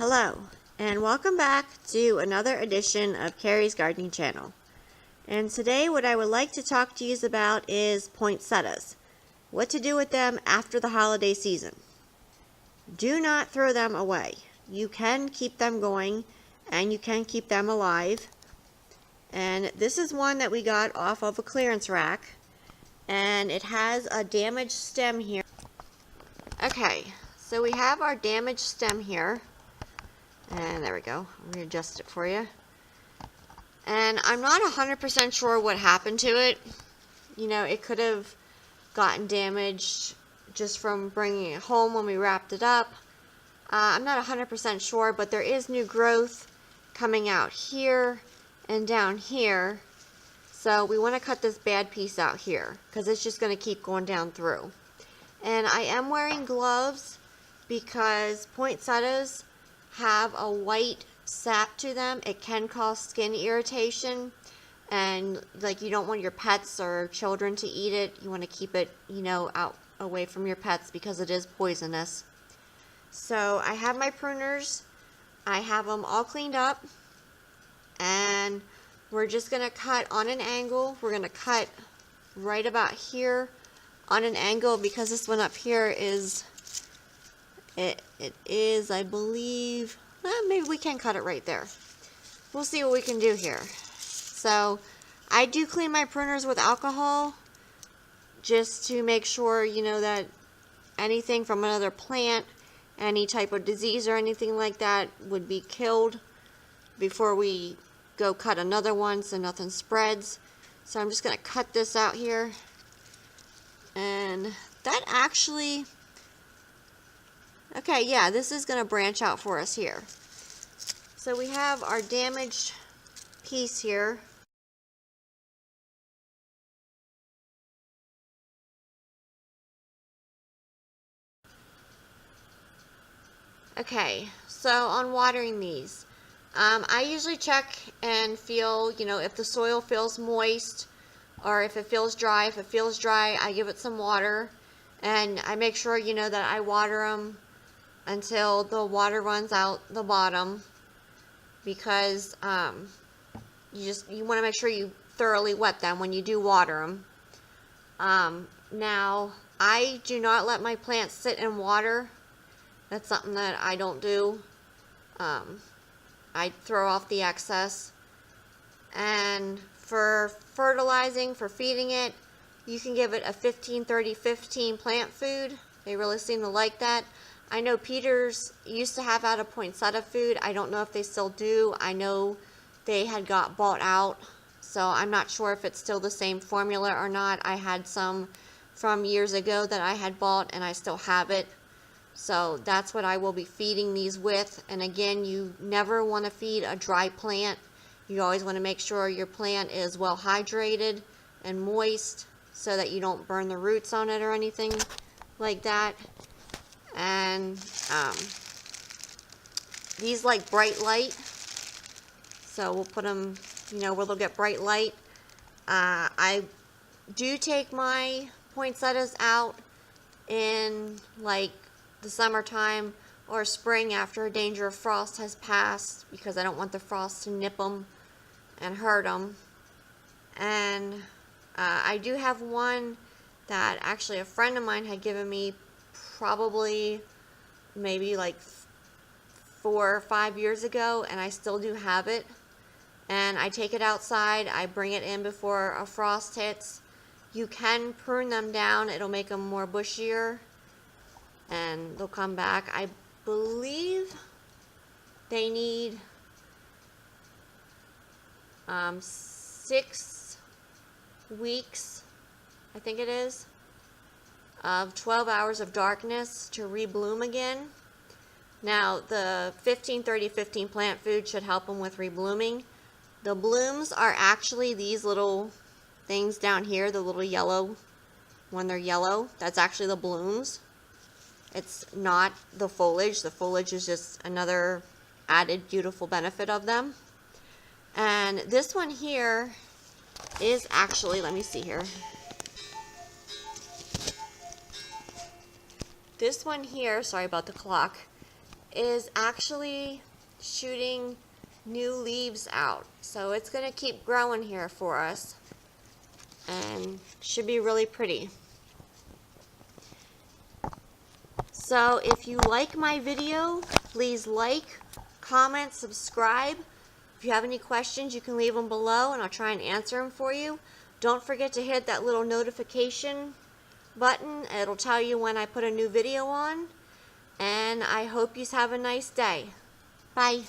Hello, and welcome back to another edition of Carrie's Gardening Channel. And today what I would like to talk to you about is poinsettias. What to do with them after the holiday season. Do not throw them away. You can keep them going and you can keep them alive. And this is one that we got off of a clearance rack. And it has a damaged stem here. Okay, so we have our damaged stem here. And there we go. Let me adjust it for you. And I'm not 100% sure what happened to it. You know, it could have gotten damaged just from bringing it home when we wrapped it up. I'm not 100% sure, but there is new growth coming out here and down here. So we want to cut this bad piece out here because it's just going to keep going down through. And I am wearing gloves because poinsettias have a white sap to them. It can cause skin irritation, and like you don't want your pets or children to eat it. You want to keep it, you know, out away from your pets because it is poisonous. So I have my pruners. I have them all cleaned up, and we're just going to cut on an angle. We're going to cut right about here on an angle because this one up here is It is, I believe, maybe we can cut it right there. We'll see what we can do here. So, I do clean my pruners with alcohol just to make sure, you know, that anything from another plant, any type of disease or anything like that would be killed before we go cut another one so nothing spreads. So, I'm just going to cut this out here. And that actually... Okay, yeah, this is going to branch out for us here. So we have our damaged piece here. Okay, so on watering these, I usually check and feel, you know, if the soil feels moist or if it feels dry. If it feels dry, I give it some water, and I make sure, you know, that I water them until the water runs out the bottom, because you want to make sure you thoroughly wet them when you do water them. Now, I do not let my plants sit in water. That's something that I don't do. I throw off the excess. And for fertilizing, for feeding it, you can give it a 15-30-15 plant food. They really seem to like that. I know Peter's used to have out a poinsettia food. I don't know if they still do. I know they had got bought out, so I'm not sure if it's still the same formula or not. I had some from years ago that I had bought, and I still have it. So that's what I will be feeding these with. And again, you never want to feed a dry plant. You always want to make sure your plant is well hydrated and moist so that you don't burn the roots on it or anything like that. And these like bright light, so we'll put them, you know, where they'll get bright light. I do take my poinsettias out in like the summertime or spring after a danger of frost has passed, because I don't want the frost to nip them and hurt them. And I do have one that actually a friend of mine had given me probably maybe like 4 or 5 years ago, and I still do have it. And I take it outside, I bring it in before a frost hits. You can prune them down, it'll make them more bushier and they'll come back. I believe they need 6 weeks, I think it is, of 12 hours of darkness to rebloom again. Now, the 15-30-15 plant food should help them with reblooming. The blooms are actually these little things down here, the little yellow, when they're yellow, that's actually the blooms. It's not the foliage. The foliage is just another added beautiful benefit of them. And this one here is actually, let me see here. This one here, sorry about the clock, is actually shooting new leaves out. So it's going to keep growing here for us and should be really pretty. So if you like my video, please like, comment, subscribe. If you have any questions, you can leave them below and I'll try and answer them for you. Don't forget to hit that little notification button. It'll tell you when I put a new video on. And I hope you have a nice day. Bye.